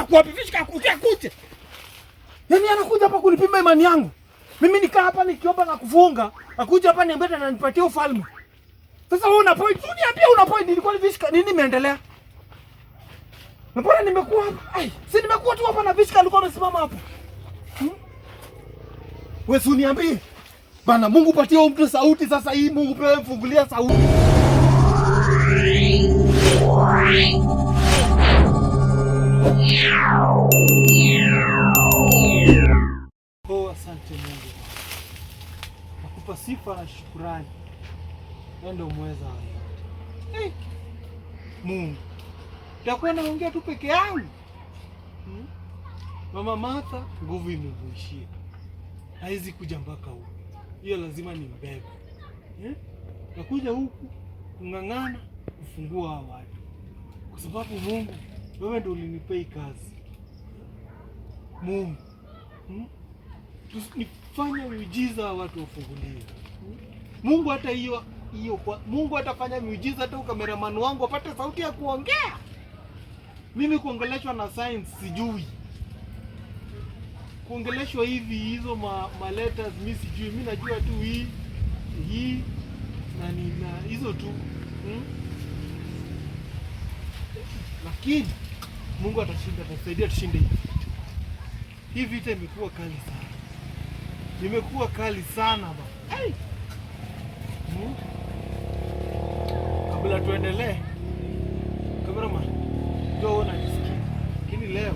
yako wapi? Vishka kuja. Yaani anakuja hapa kunipima imani yangu. Mimi nikaa hapa nikiomba na kufunga, akuja hapa niambia na nipatie ufalme. Sasa wewe una point, uniambia una point, nilikuwa ni Vishka, nini imeendelea? Na bora nimekuwa hapa. Ai, si nimekuwa tu hapa na Vishka alikuwa amesimama hapo. Wewe si uniambie. Bana Mungu patie mtu sauti sasa hii, Mungu pewe mfungulia sauti. Oh, asante Mungu. Nakupa sifa na shukrani. Wewe ndio mweza wa yote. Mungu. Nitakuwa naongea tu peke yangu. Mama Martha nguvu imemuishia. Haizi kuja mpaka huku. Hiyo lazima nimbebe. Nakuja huku kung'ang'ana kufungua hawa watu. Kwa sababu Mungu, wewe ndio ulinipea kazi. Mungu. Nifanye miujiza watu wafunguliwe. Mungu hata hiyo Mungu atafanya miujiza hata kameraman wangu apate sauti ya kuongea. Mimi kuongeleshwa na science sijui. Kuongeleshwa hivi hizo ma letters mimi sijui. Mimi najua tu hii na hizo tu. Lakini Mungu atashinda, atasaidia tushinde hivi. Hii vita imekuwa kali sana. Imekuwa kali sana ba. Kabla tuendelee, cameraman, ndio unajisikia. Lakini leo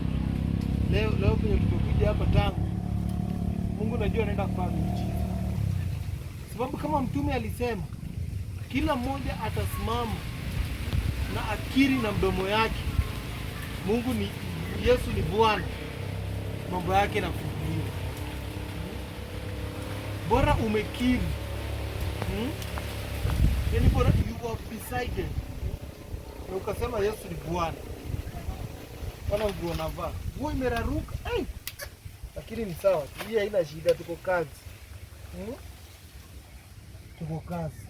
kwenye tumekuja hapa tangu, Mungu najua anaenda kufanya miujiza. Sababu kama mtume alisema, kila mmoja atasimama na akiri na mdomo yake Mungu ni Yesu ni Bwana, mambo yake yanafunguliwa. Bora umekiri. Yaani bora you are beside na ukasema Yesu ni Bwana. Wana nguo navaa. Nguo imeraruka. Lakini ni sawa. Hii haina shida, tuko kazi. Tuko kazi.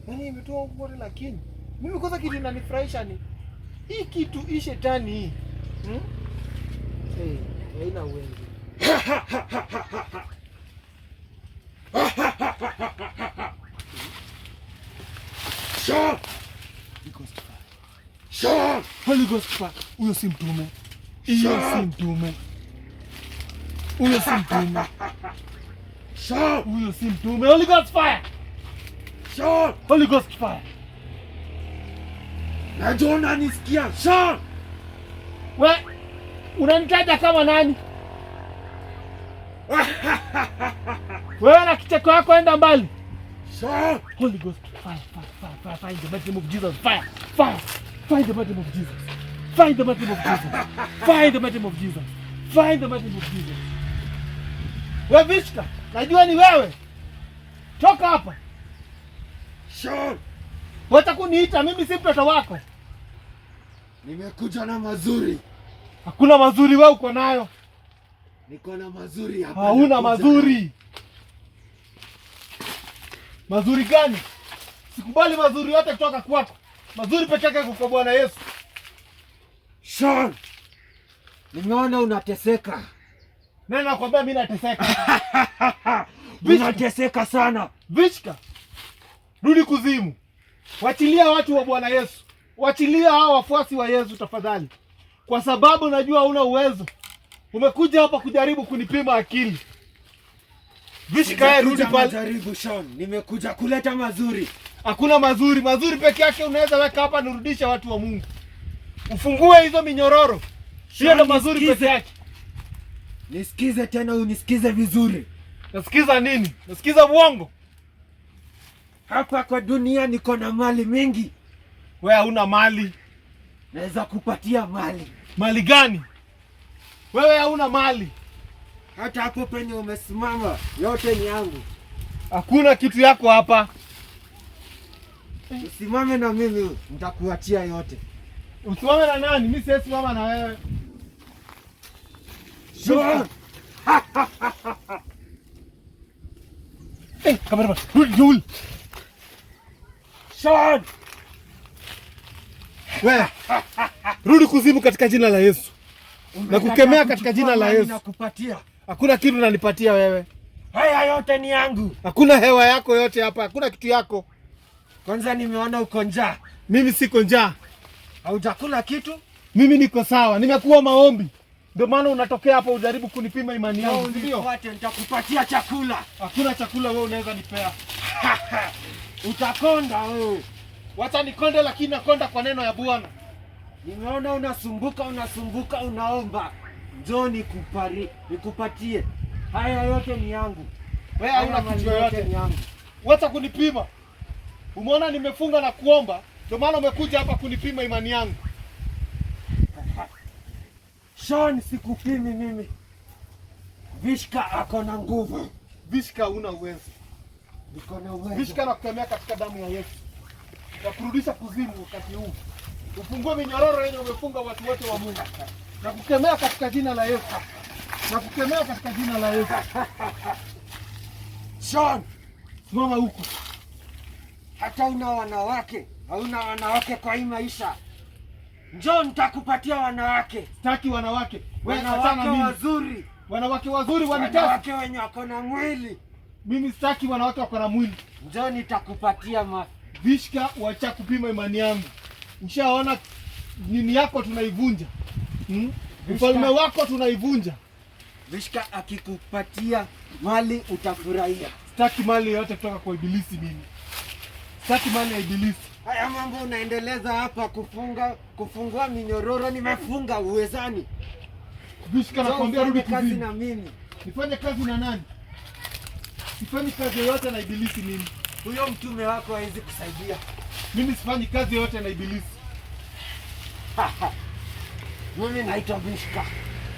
Yaani imetoa huko, lakini mimi kwanza kitu inanifurahisha ni hii kitu, hii shetani hii. Haina uwezo. Holy Ghost fire. Huyo si mtume. Huyo si mtume. Huyo si mtume. Huyo si mtume. Holy Ghost fire. Holy Ghost fire. Najua unanisikia. We, unanitaja kama nani? Wewe na kicheko yako enda mbali. Holy Ghost fire, fire, fire, in the mighty name of Jesus. Fire, fire, fire in the mighty name of Jesus. Fire in the mighty name of Jesus. Fire in the mighty name of Jesus. Fire in the mighty name of Jesus. Wewe Vishka, najua ni wewe. Toka hapa. Watakuniita, mimi si mtoto wako. Nimekuja na mazuri. Hakuna mazuri wewe uko nayo. Niko na mazuri hapa. Hauna mazuri. Mazuri gani? Sikubali mazuri yote kutoka kwako. Mazuri pekee yake kwa Bwana Yesu. Nimeona unateseka. Nani nakwambia mimi nateseka? Unateseka sana. Vishka. Rudi kuzimu. Wachilia watu wa Bwana Yesu. Wachilia hao wafuasi wa Yesu tafadhali. Kwa sababu najua huna uwezo. Umekuja hapa kujaribu kunipima akili. Vishka, rudi pale. Jaribu Sean, nimekuja kuleta mazuri. Hakuna mazuri, mazuri peke yake unaweza weka hapa nirudisha watu wa Mungu. Ufungue hizo minyororo. Sio ndo mazuri peke yake. Nisikize tena, unisikize vizuri. Nasikiza nini? Nasikiza uongo. Hapa kwa dunia niko na mali mingi. Wewe huna mali. Naweza kupatia mali. Mali gani? Wewe hauna mali. Hata hapo penye umesimama, yote ni yangu. Hakuna kitu yako hapa. Usimame na mimi, nitakuachia yote. Usimame na nani? Mimi siwezi simama na wewe. Sean! Cameraman, rudi. Sean! Wewe rudi kuzimu katika jina la Yesu. Na kukemea katika jina la Yesu. Nakupatia. Hakuna kitu unanipatia wewe. Haya yote ni yangu. Hakuna hewa yako yote hapa. Hakuna kitu yako. Kwanza nimeona uko njaa. Mimi siko njaa. Haujakula kitu? Mimi niko sawa. Nimekuwa maombi. Ndio maana unatokea hapa ujaribu kunipima imani yangu. Ndio. Nitakupatia chakula. Hakuna chakula wewe unaweza nipea. Utakonda wewe. Wacha nikonde, lakini nakonda kwa neno ya Bwana. Nimeona unasumbuka unaomba. Njoo nikupatie. Haya yote ni yangu. Wewe hauna kitu yoyote ni yangu. Wacha kunipima. Umeona nimefunga na kuomba, ndio maana umekuja hapa kunipima imani yangu. Sean, sikupimi mimi. Vishka ako na nguvu. Vishka una uwezo. Niko na uwezo. Vishka nakukemea katika damu ya Yesu. Na kurudisha kuzimu wakati huu. Ufungue minyororo yenye umefunga watu wote wa Mungu. Na kukemea katika jina la Yesu. Na kukemea katika jina la Yesu. Sean, simama huko. Hata hauna wanawake kwa hii maisha. Njoo nitakupatia wanawake. Sitaki wanawake. Wanawake wazuri. Wanawake wazuri wanitaka. Wanawake wenye wako na mwili. Mimi sitaki wanawake wako na mwili. Njoo nitakupatia Vishka, wacha kupima imani yangu. Nishaona nini yako tunaivunja. Ufalme wako tunaivunja. Vishka akikupatia mali utafurahia. Sitaki mali yote kutoka kwa ibilisi mimi. Sitaki mali ya ibilisi. Haya mambo unaendeleza hapa kufungua minyororo nimefunga uwezani. Vishka, nakwambia rudi kazi na mimi. Nifanye kazi na nani? Sifanyi kazi yoyote na ibilisi mimi. Huyo mtume wako hawezi kusaidia. Mimi sifanyi kazi yoyote na ibilisi. Mimi naitwa Vishka.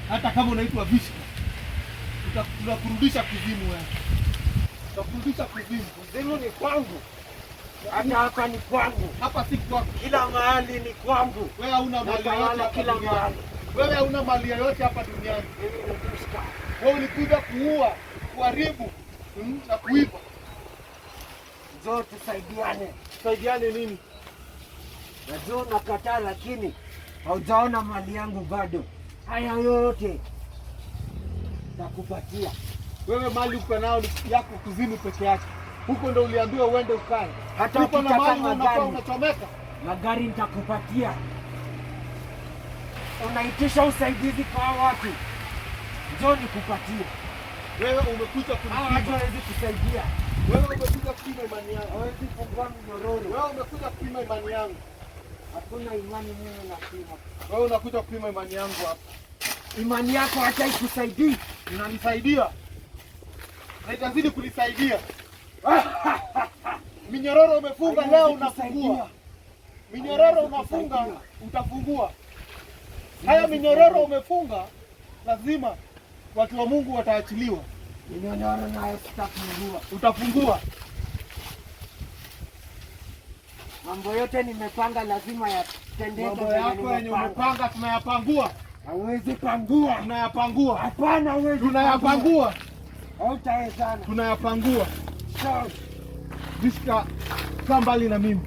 Hata kama unaitwa Vishka, tutakurudisha kuzimu wewe. Tutakurudisha kuzimu. Kuzimu ni kwangu. Hata hapa ni kwangu. Hapa si kwako. Kila mahali ni kwangu. Wewe hauna mali yoyote hapa kila mahali. Wewe hauna mali yoyote hapa duniani. Mimi ni Vishka. Wewe ulikuja kuua, kuharibu na kuiba. Njoo tusaidiane. Tusaidiane nini? Najua nakataa, lakini haujaona mali yangu bado. Haya yote nakupatia. Wewe mali uko nao yako kuzimu peke yake. Huko ndo uliambiwa uende ukae. Hata uko na mali unachomeka. Magari nitakupatia. Unaitisha usaidizi kwa watu. Njoo nikupatie. Wewe umekuja kunipima. Watu hawezi kusaidia. Wewe umekuja kupima imani yangu. Hawezi kufungua minyororo. Wewe umekuja kupima imani yangu. Hakuna imani mimi napima. Wewe unakuja kupima imani yangu hapa. Imani yako hata ikusaidii. Inanisaidia. Na itazidi kunisaidia. Minyororo umefunga leo unafungua. Minyororo unafunga utafungua. Haya minyororo umefunga lazima watu wa Mungu wataachiliwa. Minyororo nayo sitafungua. Utafungua. Mambo yote nimepanga lazima yatendeke. Mambo yako yenye umepanga tunayapangua. Hawezi pangua. Tunayapangua. Hapana, hawezi. Tunayapangua. Hautawezana. Tunayapangua. Sawa. Vishka, kaa mbali na mimi.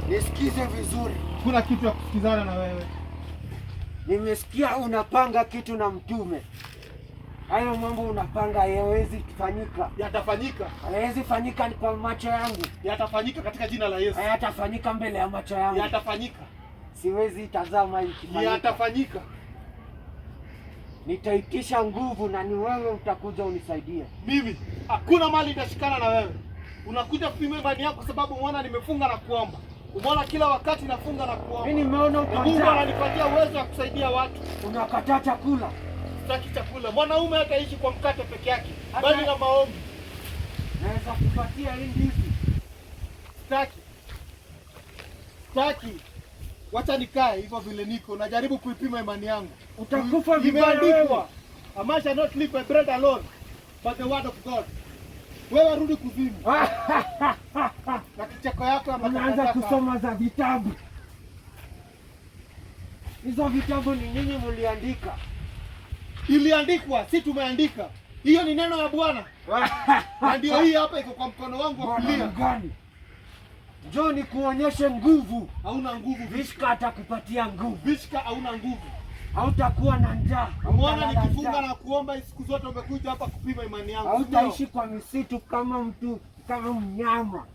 Nisikize vizuri. Kuna kitu ya kusikizana na wewe. Nimesikia unapanga kitu na mtume. Hayo mambo unapanga hayawezi kufanyika. Yatafanyika. Hayawezi fanyika kwa macho yangu. Yatafanyika katika jina la Yesu. Hayatafanyika mbele ya macho yangu. Yatafanyika. Siwezi tazama ikifanyika. Yatafanyika. Nitaitisha nguvu na ni wewe utakuja unisaidie. Mimi hakuna mali itashikana na wewe. Unakuja kupima imani yako sababu umeona nimefunga na kuomba. Umeona kila wakati nafunga na kuomba. Mimi nimeona uko Mungu ananipatia uwezo wa kusaidia watu. Unakataa chakula. Sitaki chakula. Mwanaume hataishi kwa mkate peke yake, bali na maombi. Naweza kupatia hii ndizi. Sitaki. Sitaki. Wacha nikae hivyo vile niko. Najaribu kuipima imani yangu. Utakufa vibaya. Imeandikwa, I must not live by bread alone, but the word of God. Wewe rudi kuzimu. Na kicheko yako unaanza kusoma za vitabu. Hizo vitabu ni nyinyi mliandika. Iliandikwa, si tumeandika. Hiyo ni neno la Bwana. Na ndio hii hapa iko kwa mkono wangu wa kulia. Njoo nikuonyeshe nguvu. Hauna nguvu. Vishka atakupatia nguvu. Vishka hauna nguvu. Hautakuwa na njaa. Umeona nikifunga na kuomba siku zote umekuja hapa kupima imani yangu. Hautaishi kwa misitu kama mtu, kama mnyama.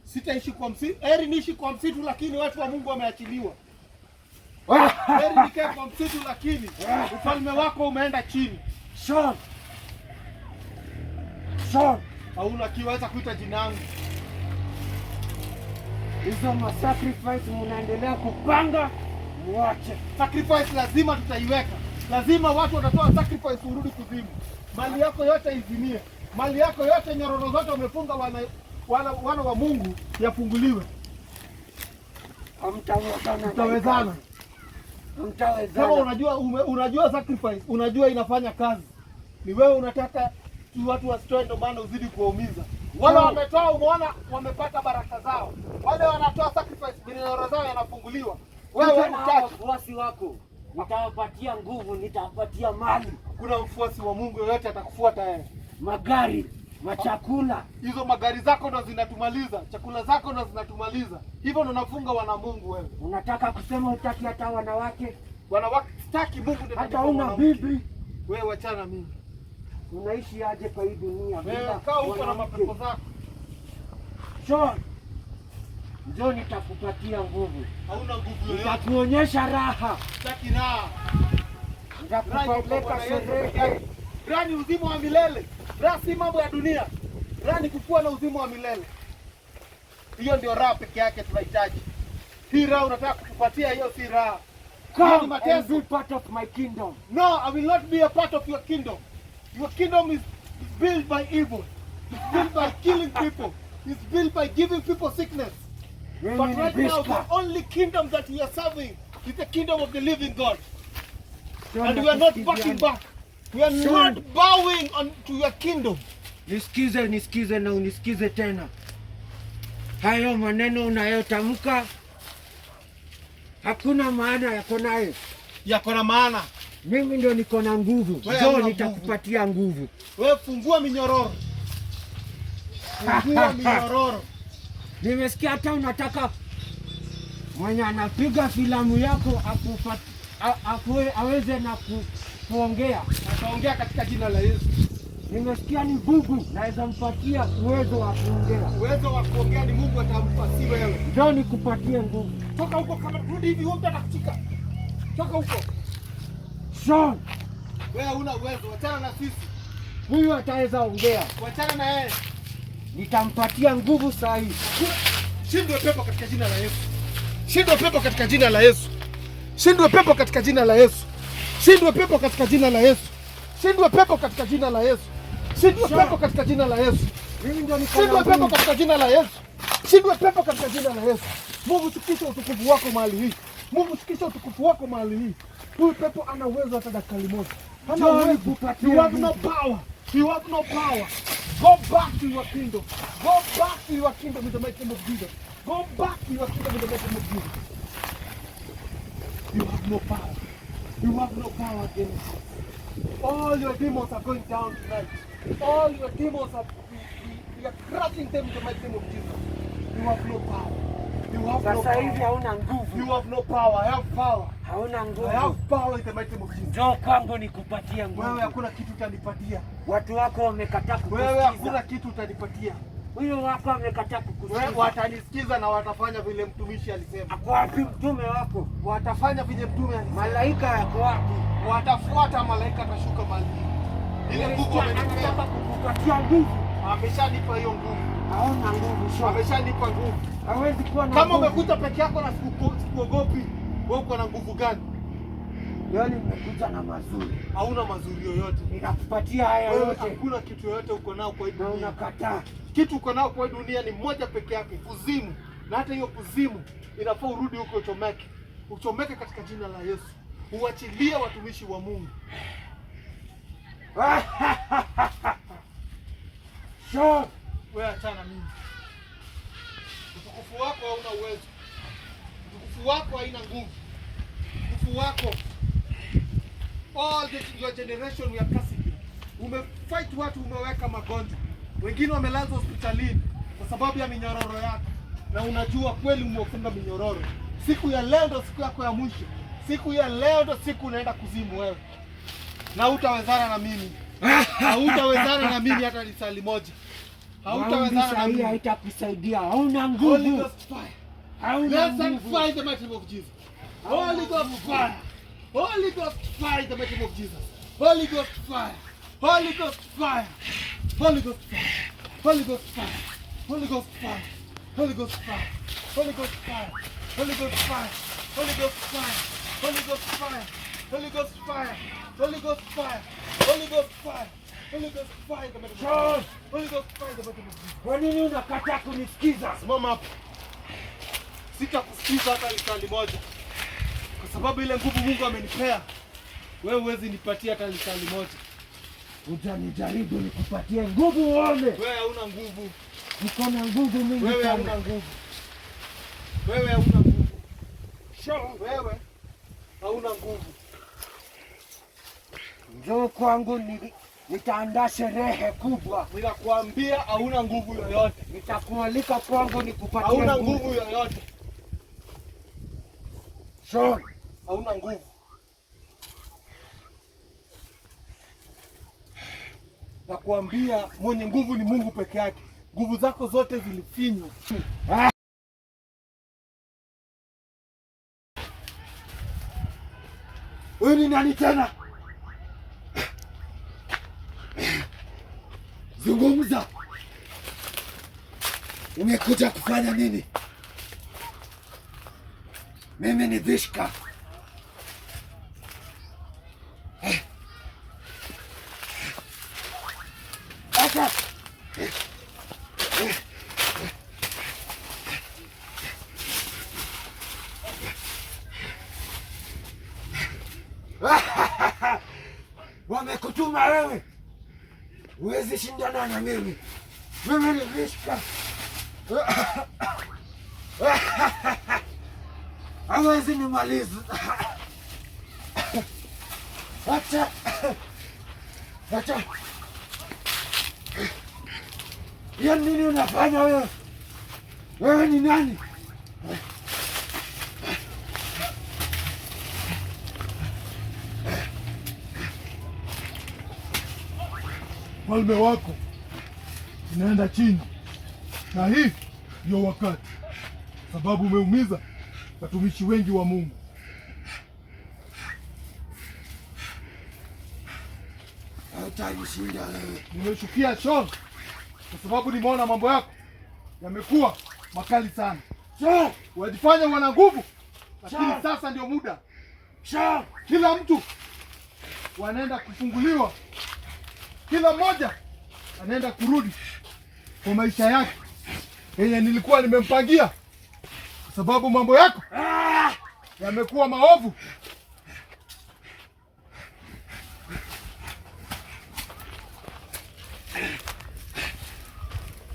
Sitaishi kwa msitu. Heri niishi kwa msitu lakini watu wa Mungu wameachiliwa. Heri nikae kwa msitu lakini ufalme wako umeenda chini. Sean. Hauna kiweza kuita jina langu. Hizo masacrifice mnaendelea kupanga, muache. Sacrifice lazima tutaiweka. Lazima watu watatoa sacrifice urudi kuzimu. Mali yako yote izimie. Mali yako yote, nyororo zote wamefunga wana wa Mungu yafunguliwe. Mtawezana. Kama unajua sacrifice, unajua inafanya kazi. Ni wewe unataka watu wasitoe, ndio maana uzidi kuwaumiza. Wale wametoa, umeona wamepata baraka zao. Wale wanatoa sacrifice, nyororo zao yanafunguliwa. Wewe unataka wafuasi wako. Nitawapatia nguvu, nitawapatia mali. Kuna mfuasi wa Mungu yoyote atakufuata yeye. Magari, machakula. Hizo magari zako ndo zinatumaliza, chakula zako ndo zinatumaliza. Hivyo ndo nafunga wana Mungu wewe. Unataka kusema hutaki hata wanawake? Wanawake sitaki, Mungu ndiye hata una bibi. Wewe wachana mimi. Unaishi aje kwa hii dunia? Wewe kaa huko na mapepo zako. Sean, njoo nitakupatia nguvu. Hauna nguvu yoyote. Nitakuonyesha raha. Sitaki raha. Nitakupeleka sherehe. Raha ni uzima wa milele. Raha si mambo ya dunia. Raha ni kukua na uzima wa milele. Hiyo ndio raha peke yake tunahitaji. Hii raha unataka kutupatia, hiyo si raha. Come and be part of my kingdom. No, I will not be a part of your kingdom. Your kingdom is built by evil. It's built by killing people. It's built by giving people sickness. But right now, the only kingdom that we are serving is the kingdom of the living God. And we are not backing back. We are not bowing to your kingdom. Nisikize na unisikize tena. Hayo maneno unayotamka hakuna maana yako nayo. Yako na maana. Mimi ndio niko na nguvu. Njoo nitakupatia nguvu. Wewe fungua minyororo. Fungua minyororo. Nimesikia hata unataka mwenye anapiga filamu yako aweze na kuongea. Ataongea katika jina la Yesu. Nimesikia ni bubu, naweza mpatia uwezo wa kuongea. Uwezo wa kuongea ni Mungu atampa, si wewe. Njoo nikupatie nguvu. Toka huko, kama rudi hivi wote atakuchika. Toka huko. Sean, wewe huna uwezo, wachana na sisi. Huyu ataweza ongea. Wachana na yeye. Nitampatia nguvu saa hii. Shindwe pepo katika jina la Yesu. Shindwe pepo katika jina la Yesu. Shindwe pepo katika jina la Yesu. Shindwe pepo katika jina la Yesu. Shindwe pepo katika jina la Yesu. Shindwe pepo katika jina la Yesu. Shindwe pepo katika jina la Yesu. Shindwe pepo katika jina la Yesu. Mungu, shukisha utukufu wako mahali hii. Mungu, shukisha utukufu wako mahali hii. Huyu pepo ana uwezo hata dakika moja. Hana uwezo. You have no power. You have no power. Go back to your kingdom. Go back to your kingdom in the mighty name of Jesus. Go back to your kingdom in the mighty name of Jesus. You have no power. You have no power against us. All your demons are going down tonight. All your demons are, we are crushing them in the mighty name of Jesus. You have no power. You have no power. You have no power. I have power. I have power in the mighty name of Jesus. Njoo kwangu nikupatie nguvu. Wewe hakuna kitu utanipatia. Watu wako wamekataa kukusikiza. Wewe hakuna kitu utanipatia. Huyo wako amekataa kukusikiza. Wewe watanisikiza na watafanya vile mtumishi alisema. Ako wapi mtume wako? Watafanya vile mtume alisema. Malaika yako wapi? Watafuata, malaika atashuka mahali. Ile nguvu anataka kukupatia nguvu. Ameshanipa hiyo nguvu. Haona nguvu sio. Ameshanipa nguvu. Hawezi kuwa na kama umekuja peke yako na sikuogopi, wewe uko na nguvu gani? Yaani umekuja na mazuri. Hauna mazuri yoyote. Nitakupatia haya yote. Hakuna kitu yoyote uko nao kwa hii dunia. Na unakataa. Kitu uko nao kwa hii dunia ni moja peke yake, kuzimu. Na hata hiyo kuzimu inafaa urudi huko uchomeke. Uchomeke katika jina la Yesu. Uachilie watumishi wa Mungu. Sure. Wewe achana mimi. Utukufu wako hauna uwezo. Utukufu wako haina nguvu. Utukufu wako, all your generation we are cursing you. Umefight watu, umeweka magonjwa. Wengine wamelazwa hospitalini kwa sababu ya minyororo yako. na unajua kweli umefunga minyororo. Siku ya leo ndo siku yako ya mwisho. Siku ya leo ndo siku unaenda kuzimu wewe. Na hutawezana na mimi. Hautawezana na mimi hata lisali moja. Hautawezana na mimi. Haitakusaidia. Hauna nguvu. Holy Ghost fire. Hauna nguvu. Fire in the mighty name of Jesus. Holy Ghost fire. Holy Ghost fire in the mighty name of Jesus. Holy Ghost fire. Holy Ghost fire. Holy Ghost fire. Holy Ghost fire. Holy Ghost fire. Holy Ghost fire. Holy Ghost fire. Holy Ghost fire. Holy Ghost fire. Holy Ghost fire. Holy Ghost fire. Holy Ghost fire. Holy Ghost fire. Holy Ghost fire. Holy Ghost fire. Kwa nini unakataa kunisikiza? Simama hapo. Sitakusikiza hata lisali moja. Kwa sababu ile nguvu Mungu amenipea, wewe huwezi nipatia hata lisali moja. Utanijaribu nikupatie nguvu uone. Wewe hauna nguvu. Niko na nguvu mingi sana. Wewe hauna nguvu. Wewe hauna nguvu. Wewe hauna nguvu. Njoo kwangu nitaandaa sherehe kubwa. Ninakuambia hauna nguvu yoyote. Nitakualika kwangu nikupatie Hauna nguvu yoyote. Sean, hauna nguvu. Nakuambia mwenye nguvu ni Mungu peke yake. Nguvu zako zote zilifinywa. Wewe ni nani tena? Zungumza. Umekuja kufanya nini? Mimi ni Vishka. Acha. Wamekutuma wewe. Huwezi shindana na mimi. Mimi ni Vishka. Hawezi nimaliza. Acha. Acha. Ya nini unafanya wewe? Wewe ni nani? Falme wako inaenda chini, na hii ndio wakati, sababu umeumiza watumishi wengi wa Mungu. Hautashinda wewe. Nimeshukia Sean kwa sababu nimeona mambo yako yamekuwa makali sana. Sean, wajifanya wana nguvu, lakini sasa ndio muda. Sean, Kila mtu wanaenda kufunguliwa, kila mmoja anaenda kurudi kwa maisha yake yenye nilikuwa nimempangia, kwa sababu mambo yako yamekuwa maovu.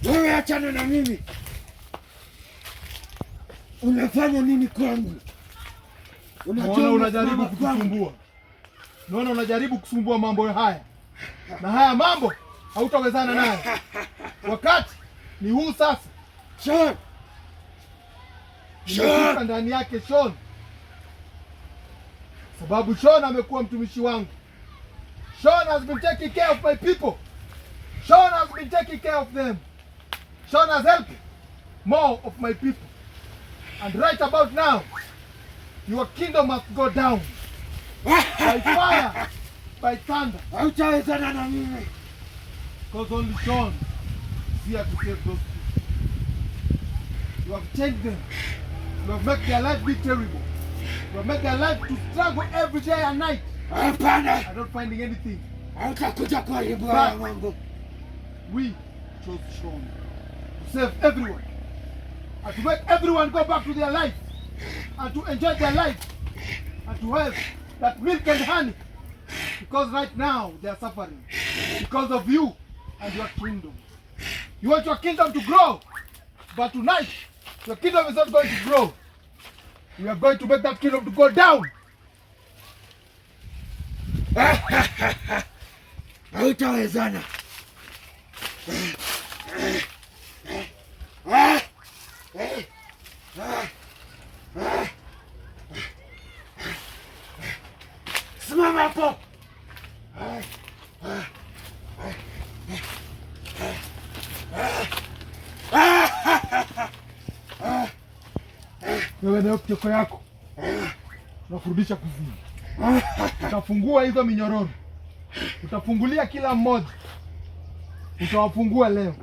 wewe achana na mimi. Unafanya nini kwangu? Naona unajaribu kutusumbua. Naona unajaribu kusumbua mambo haya. Na haya mambo hautawezana nayo. Wakati ni huu sasa. Sean. Nimefika ndani yake Sean. Sababu Sean amekuwa mtumishi wangu. Sean has been taking care of my people. Sean has been taking care of them. Sean has helped more of my people. And right about now, your kingdom must go down. By fire, by thunder. Hautawezana na mimi. Because only Sean is here to save those people. You have changed them. You have made their life be terrible. You have made their life to struggle every day and night. Hapana. I'm not finding anything. Hautakuja kuharibu haya mambo. We chose Sean to save everyone. And to make everyone go back to their life. And to enjoy their life. And to have that milk and honey. Because right now they are suffering. Because of you and your kingdom. You want your kingdom to grow. But tonight, your kingdom is not going to grow. We are going to make that kingdom to go down. Hautawezana. Simama hapo. Wewe ndio kicheko yako. Nakurudisha kuzini. Utafungua hizo minyororo. Utafungulia kila mmoja. Utawafungua leo.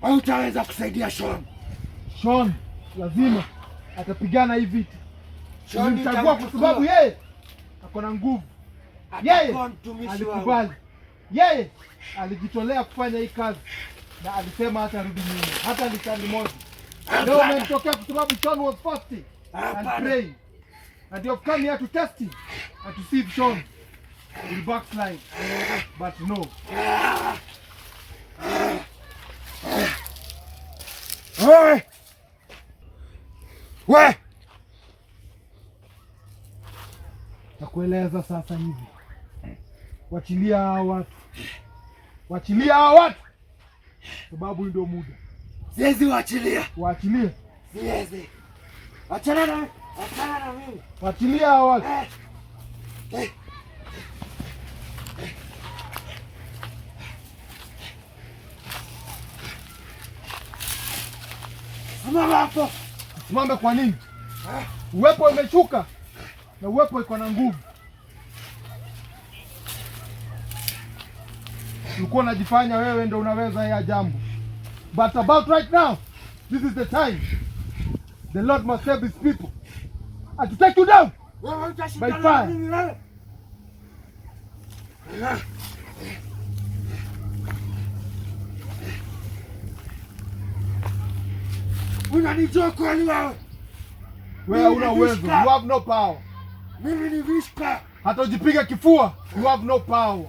Au utaweza kusaidia Sean? Sean lazima atapigana hii vita. Sean nitamchagua kwa sababu yeye ako na nguvu. Yeye alikubali. Yeye alijitolea kufanya hii kazi na alisema hata rudi nyuma. Hata lisali moja. Leo umetokea kwa sababu Sean was fasting and praying. And you have come here to test him and to see if Sean will backslide. But no. We! Nakueleza sasa hivi. Wachilia hawa watu. Wachilia hawa watu. Sababu ndio muda. Siwezi waachilia. Waachilie. Siwezi. Achana na mimi. Wachilia hawa watu. Simama hapo. Simame kwa nini? Uwepo umeshuka na uwepo iko na nguvu. Ulikuwa unajifanya wewe ndio unaweza haya jambo. But about right now, this is the time. The Lord must save his people. And to take you down by fire. Unanijua kwani wewe? Wewe una uwezo. You have no power. Mimi ni Vishka. Hata ujipiga kifua. You have no power.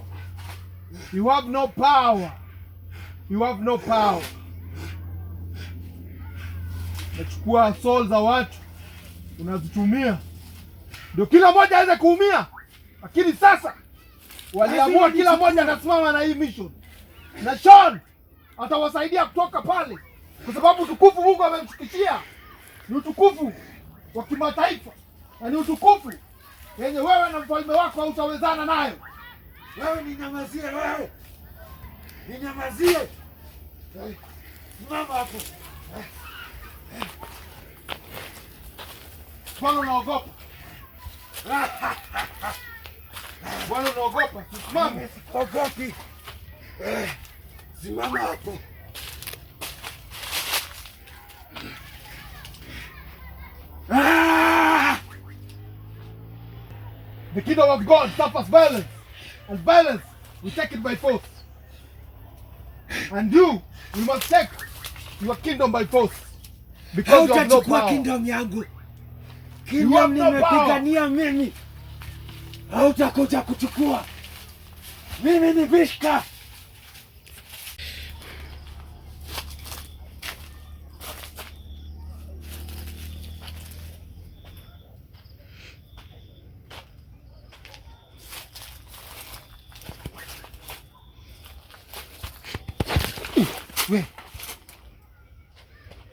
You have no power. You have no power. Nachukua soul za watu unazitumia ndio kila mmoja aweze kuumia, lakini sasa waliamua kila mmoja anasimama na hii mission, na Sean atawasaidia kutoka pale, kwa sababu utukufu Mungu amemshukishia ni utukufu wa kimataifa na ni utukufu yenye wewe na mfalme wako hautawezana nayo. Wewe ninyamazie, wewe ninyamazie. Mama hapo. Bwana unaogopa? Bwana unaogopa? Simama. Ogopi. Simama hapo. The kingdom of God suffers violence, and violence we take it by force. And you must take your kingdom by force, because you have no power. Kingdom yangu. Kingdom nimepigania mimi. Hautakuja kuchukua. Mimi ni Vishka. We.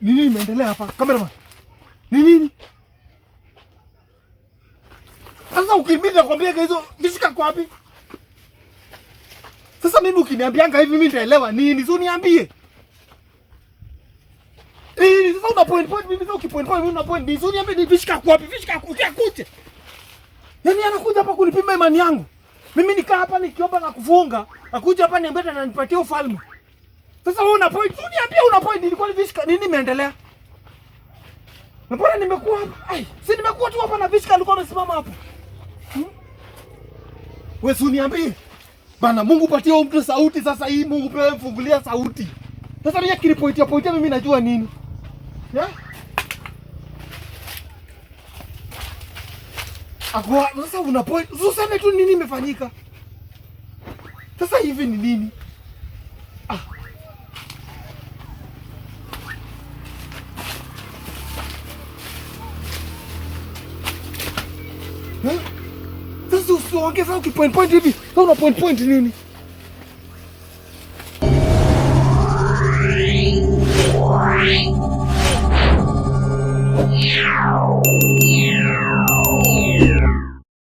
Nini imeendelea hapa? Cameraman. Nini? Sasa ukimbiza kwambia hizo Vishka kwa wapi? Sasa mimi ukiniambianga hivi mimi nitaelewa nini? Sio niambie. Sasa una point mimi sasa ukipoint mimi una point. Sio niambie ni Vishka kwa wapi? Vishka kuja kuja. Yaani anakuja hapa kunipima imani yangu. Mimi nikaa hapa nikiomba na kufunga, akuja hapa niambia ananipatia ufalme. Sasa wewe una point, uniambia una point, nilikuwa ni Vishka, nini imeendelea? Mbona nimekuwa hapa? Ai, si nimekuwa tu hapa na Vishka alikuwa amesimama hapa. Wewe uniambie. Bana Mungu patia mtu sauti sasa hii, Mungu pewe mfungulia sauti. Sasa mimi akinipoitia mimi najua nini? Ya? Akwa sasa una point, useme tu nini imefanyika. Sasa hivi ni nini? Sasa usiongeza ukipoint hivi. Sasa una point nini?